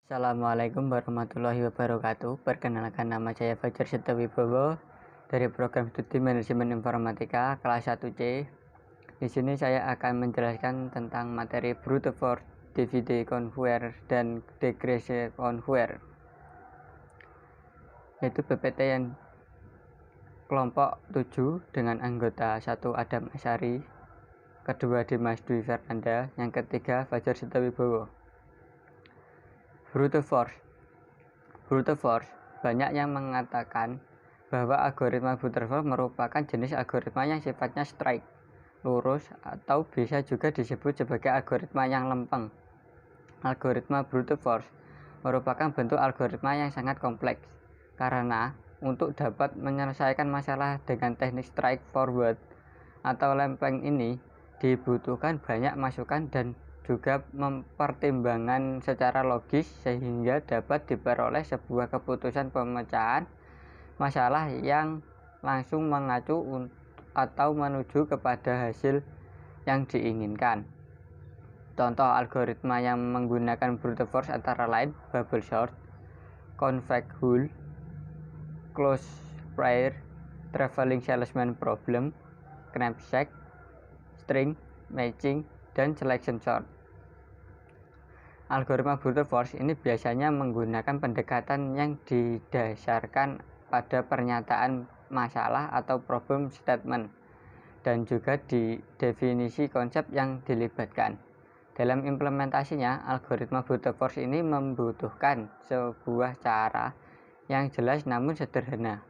Assalamualaikum warahmatullahi wabarakatuh. Perkenalkan, nama saya Fajar Setawibowo dari program studi manajemen informatika kelas 1C. Di sini saya akan menjelaskan tentang materi brute force, divide convert, dan degrese convert, yaitu PPT yang kelompok 7 dengan anggota 1 Adam Asyari, kedua Dimas Dwi Fernanda, yang ketiga Fajar Setawibowo. Brute force, banyak yang mengatakan bahwa algoritma brute force merupakan jenis algoritma yang sifatnya strike, lurus, atau bisa juga disebut sebagai algoritma yang lempeng. Algoritma brute force merupakan bentuk algoritma yang sangat kompleks, karena untuk dapat menyelesaikan masalah dengan teknik strike forward atau lempeng ini dibutuhkan banyak masukan dan juga mempertimbangkan secara logis sehingga dapat diperoleh sebuah keputusan pemecahan masalah yang langsung mengacu atau menuju kepada hasil yang diinginkan. Contoh algoritma yang menggunakan brute force antara lain bubble sort, convex hull, close pair, traveling salesman problem, knapsack, string matching, dan selection sort. Algoritma brute force ini biasanya menggunakan pendekatan yang didasarkan pada pernyataan masalah atau problem statement dan juga di definisi konsep yang dilibatkan. Dalam implementasinya, algoritma brute force ini membutuhkan sebuah cara yang jelas namun sederhana.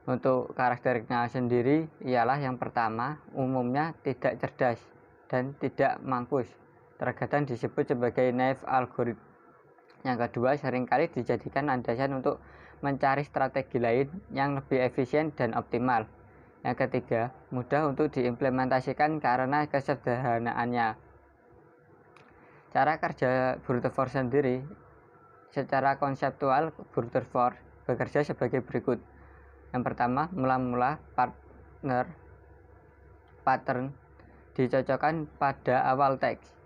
Untuk karakteristiknya sendiri ialah yang pertama, umumnya tidak cerdas dan tidak mampus, terkadang disebut sebagai naive algoritma. Yang kedua, seringkali dijadikan landasan untuk mencari strategi lain yang lebih efisien dan optimal. Yang ketiga, mudah untuk diimplementasikan karena kesederhanaannya. Cara kerja brute force sendiri, secara konseptual brute force bekerja sebagai berikut. Yang pertama, mula-mula pattern dicocokkan pada awal teks.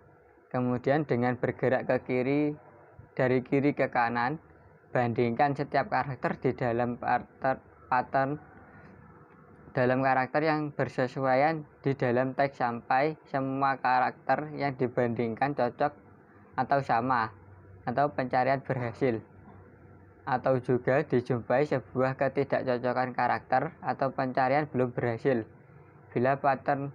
Kemudian dengan bergerak ke kiri, dari kiri ke kanan, bandingkan setiap karakter di dalam pattern dalam karakter yang bersesuaian di dalam teks sampai semua karakter yang dibandingkan cocok atau sama, atau pencarian berhasil. Atau juga dijumpai sebuah ketidakcocokan karakter atau pencarian belum berhasil. Bila pattern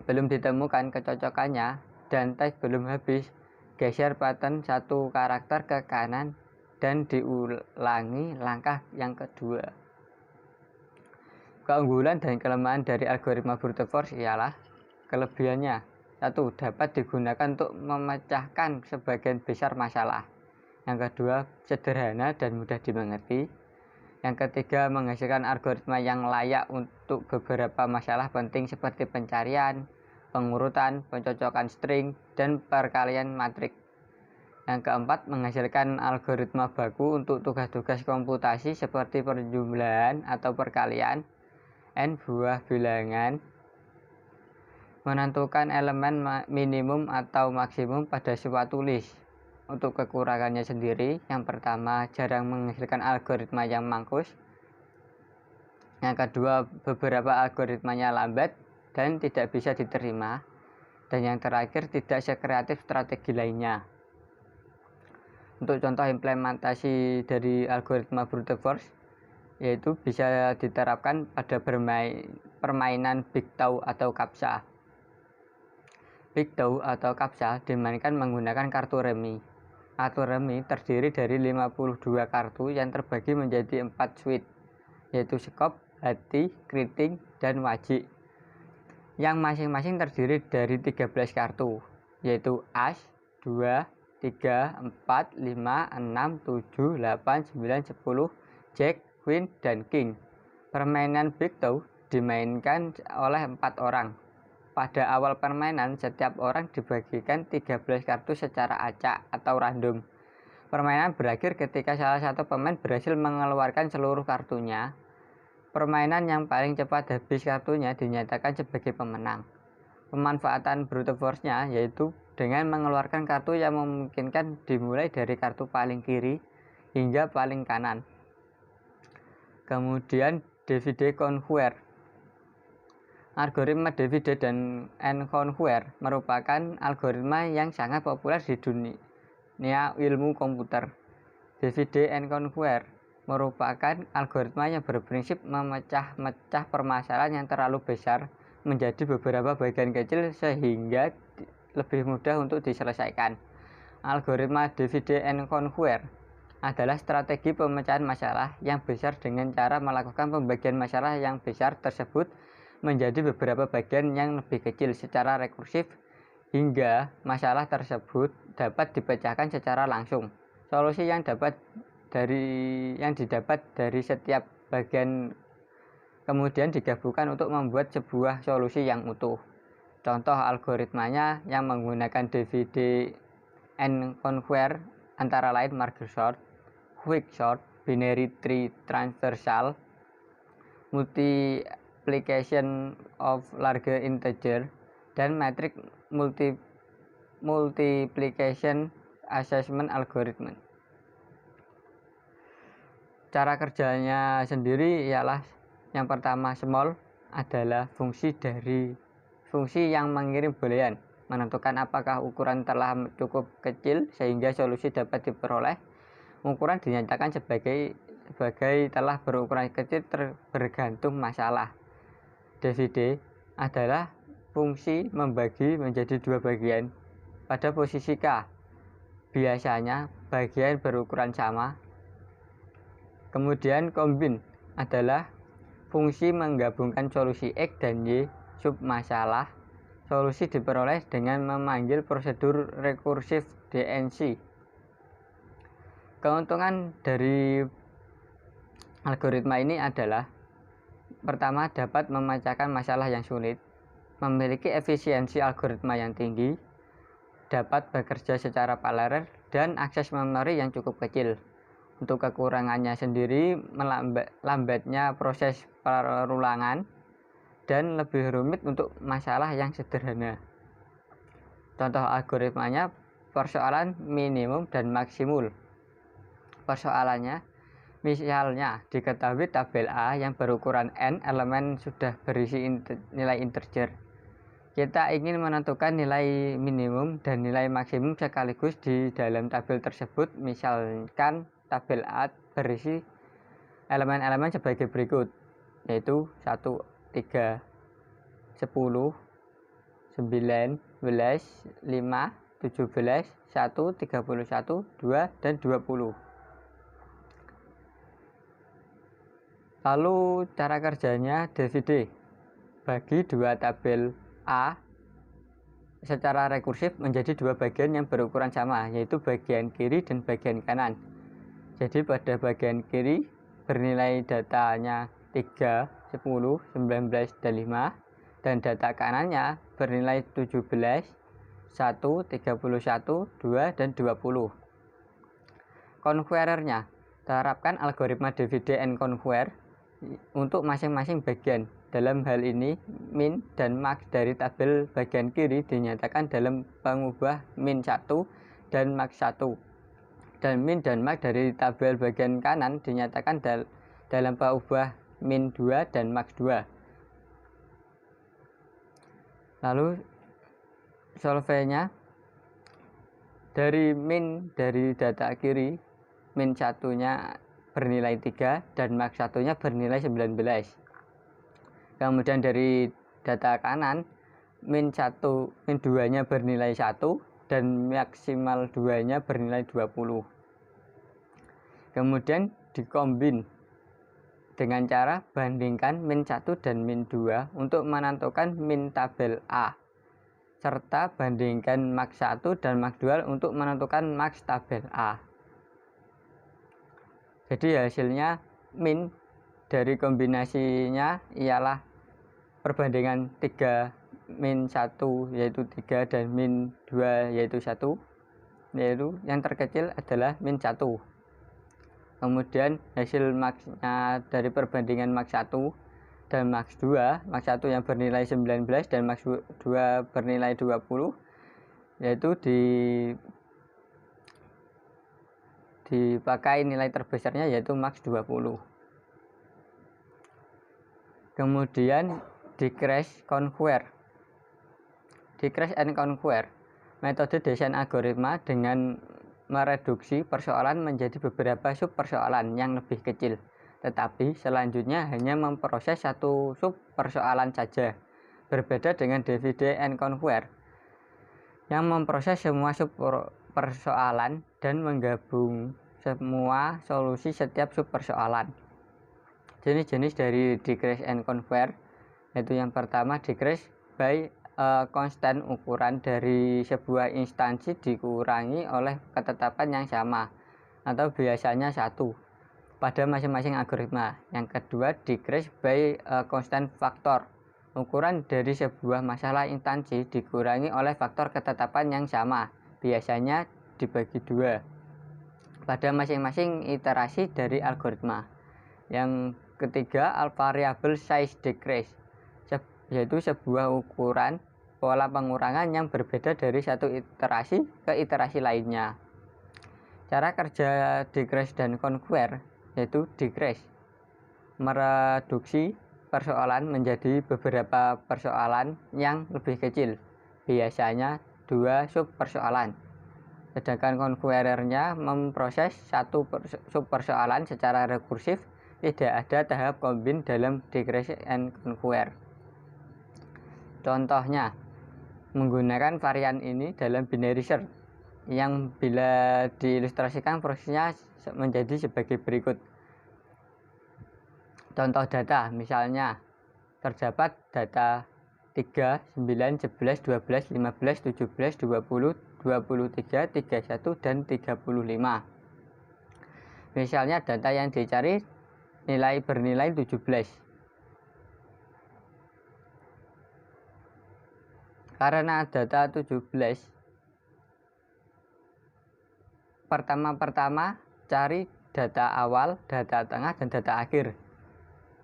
belum ditemukan kecocokannya dan teks belum habis, geser pattern satu karakter ke kanan dan diulangi langkah yang kedua. Keunggulan dan kelemahan dari algoritma brute force ialah kelebihannya: 1. Dapat digunakan untuk memecahkan sebagian besar masalah. Yang kedua, sederhana dan mudah dimengerti. Yang ketiga, menghasilkan algoritma yang layak untuk beberapa masalah penting seperti pencarian, pengurutan, pencocokan string, dan perkalian matrik. Yang keempat, menghasilkan algoritma baku untuk tugas-tugas komputasi seperti penjumlahan atau perkalian, n buah bilangan, menentukan elemen minimum atau maksimum pada suatu list. Untuk kekurangannya sendiri, yang pertama, jarang menghasilkan algoritma yang mampus. Yang kedua, beberapa algoritmanya lambat dan tidak bisa diterima. Dan yang terakhir, tidak sekreatif strategi lainnya. Untuk contoh implementasi dari algoritma brute force, yaitu bisa diterapkan pada permainan Big Tau atau Captcha. Big Tau atau Captcha dimainkan menggunakan kartu remi. Kartu remi terdiri dari 52 kartu yang terbagi menjadi 4 suite, yaitu skop, hati, keriting, dan wajik, yang masing-masing terdiri dari 13 kartu, yaitu as, 2, 3, 4, 5, 6, 7, 8, 9, 10, jack, queen, dan king. Permainan Big Tau dimainkan oleh 4 orang. Pada awal permainan, setiap orang dibagikan 13 kartu secara acak atau random. Permainan berakhir ketika salah satu pemain berhasil mengeluarkan seluruh kartunya. Permainan yang paling cepat habis kartunya dinyatakan sebagai pemenang. Pemanfaatan brute force-nya yaitu dengan mengeluarkan kartu yang memungkinkan dimulai dari kartu paling kiri hingga paling kanan. Kemudian divide conquer. Algoritma divide dan conquer merupakan algoritma yang sangat populer di dunia ilmu komputer. Divide and conquer merupakan algoritma yang berprinsip memecah-mecah permasalahan yang terlalu besar menjadi beberapa bagian kecil sehingga lebih mudah untuk diselesaikan. Algoritma divide and conquer adalah strategi pemecahan masalah yang besar dengan cara melakukan pembagian masalah yang besar tersebut menjadi beberapa bagian yang lebih kecil secara rekursif hingga masalah tersebut dapat dipecahkan secara langsung. Solusi yang didapat dari setiap bagian kemudian digabungkan untuk membuat sebuah solusi yang utuh. Contoh algoritmanya yang menggunakan divide and conquer antara lain merge sort, quicksort, binary tree transversal, multiplication of larger integer, dan matrix multiplication assessment algorithm. Cara kerjanya sendiri ialah yang pertama, small adalah fungsi yang mengirim boolean, menentukan apakah ukuran telah cukup kecil sehingga solusi dapat diperoleh. Ukuran dinyatakan sebagai telah berukuran kecil bergantung masalah. Divide adalah fungsi membagi menjadi dua bagian pada posisi K. Biasanya bagian berukuran sama. Kemudian combine adalah fungsi menggabungkan solusi X dan Y sub masalah. Solusi diperoleh dengan memanggil prosedur rekursif DNC. Keuntungan dari algoritma ini adalah pertama, dapat memecahkan masalah yang sulit, memiliki efisiensi algoritma yang tinggi, dapat bekerja secara paralel, dan akses memori yang cukup kecil. Untuk kekurangannya sendiri, lambatnya proses perulangan dan lebih rumit untuk masalah yang sederhana. Contoh algoritmanya persoalan minimum dan maksimum. Persoalannya, misalnya diketahui tabel A yang berukuran n elemen sudah berisi nilai integer. Kita ingin menentukan nilai minimum dan nilai maksimum sekaligus di dalam tabel tersebut. Misalkan tabel A berisi elemen-elemen sebagai berikut, yaitu 1, 3, 10, 9, 11, 5, 17, 1, 31, 2, dan 20. Lalu cara kerjanya divide, bagi dua tabel A secara rekursif menjadi dua bagian yang berukuran sama, yaitu bagian kiri dan bagian kanan. Jadi pada bagian kiri bernilai datanya 3, 10, 19, dan 5, dan data kanannya bernilai 17, 1, 31, 2, dan 20. Conquerornya, terapkan algoritma divide and conquer untuk masing-masing bagian. Dalam hal ini, min dan max dari tabel bagian kiri dinyatakan dalam pengubah min 1 dan max 1. Dan min dan max dari tabel bagian kanan dinyatakan dalam pengubah min 2 dan max 2. Lalu solvenya, dari min dari data kiri, min 1-nya bernilai 3 dan max 1-nya bernilai 19. Kemudian dari data kanan, min 2-nya bernilai 1 dan maksimal 2-nya bernilai 20. Kemudian dikombin dengan cara bandingkan min 1 dan min 2 untuk menentukan min tabel A, serta bandingkan max 1 dan max 2 untuk menentukan max tabel A. Jadi hasilnya min dari kombinasinya ialah perbandingan 3 min 1 yaitu 3 dan min 2 yaitu 1, yaitu yang terkecil adalah min 1. Kemudian hasil max-nya dari perbandingan max 1 dan max 2, max 1 yang bernilai 19 dan max 2 bernilai 20, yaitu dipakai nilai terbesarnya yaitu max 20. Kemudian decrease conquer. Decrease and conquer, metode desain algoritma dengan mereduksi persoalan menjadi beberapa sub persoalan yang lebih kecil, tetapi selanjutnya hanya memproses satu sub persoalan saja. Berbeda dengan divide and conquer yang memproses semua sub persoalan dan menggabung semua solusi setiap sub persoalan. Jenis-jenis dari decrease and conquer yaitu yang pertama decrease by konstan, ukuran dari sebuah instansi dikurangi oleh ketetapan yang sama atau biasanya 1 pada masing-masing algoritma. Yang kedua decrease by konstan faktor, ukuran dari sebuah masalah instansi dikurangi oleh faktor ketetapan yang sama, biasanya dibagi 2 pada masing-masing iterasi dari algoritma. Yang ketiga variable size decrease, yaitu sebuah ukuran pola pengurangan yang berbeda dari satu iterasi ke iterasi lainnya. Cara kerja decrease dan conquer yaitu decrease mereduksi persoalan menjadi beberapa persoalan yang lebih kecil, biasanya 2 sub persoalan. Sedangkan conquerornya memproses satu sub persoalan secara rekursif. Tidak ada tahap kombin dalam decrease and conquer. Contohnya, menggunakan varian ini dalam binary search yang bila diilustrasikan prosesnya menjadi sebagai berikut. Contoh data, misalnya terdapat data 3, 9, 11, 12, 15, 17, 20, 23, 31, dan 35. Misalnya data yang dicari bernilai 17. Karena data 17, pertama-tama cari data awal, data tengah, dan data akhir.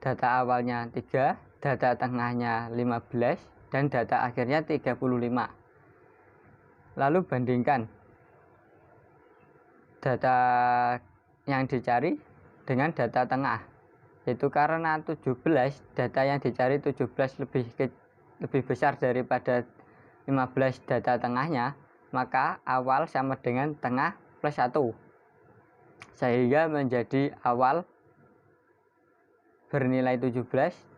Data awalnya 3, data tengahnya 15, dan data akhirnya 35. Lalu bandingkan data yang dicari dengan data tengah, yaitu karena 17, data yang dicari 17 lebih besar daripada 15 data tengahnya, maka awal sama dengan tengah plus 1, sehingga menjadi awal bernilai 17,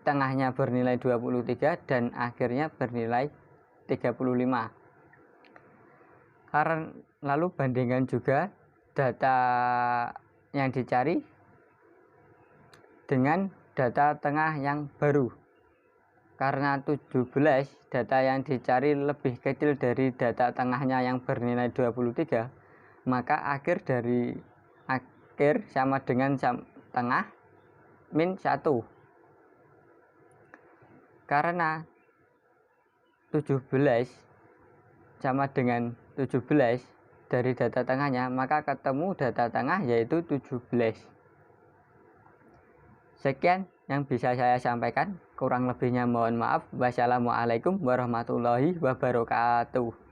tengahnya bernilai 23, dan akhirnya bernilai 35. Lalu bandingkan juga data yang dicari dengan data tengah yang baru. Karena 17, data yang dicari lebih kecil dari data tengahnya yang bernilai 23, maka akhir sama dengan tengah min 1. Karena 17 sama dengan 17 dari data tengahnya, maka ketemu data tengah yaitu 17. Sekian yang bisa saya sampaikan, kurang lebihnya mohon maaf. Wassalamualaikum warahmatullahi wabarakatuh.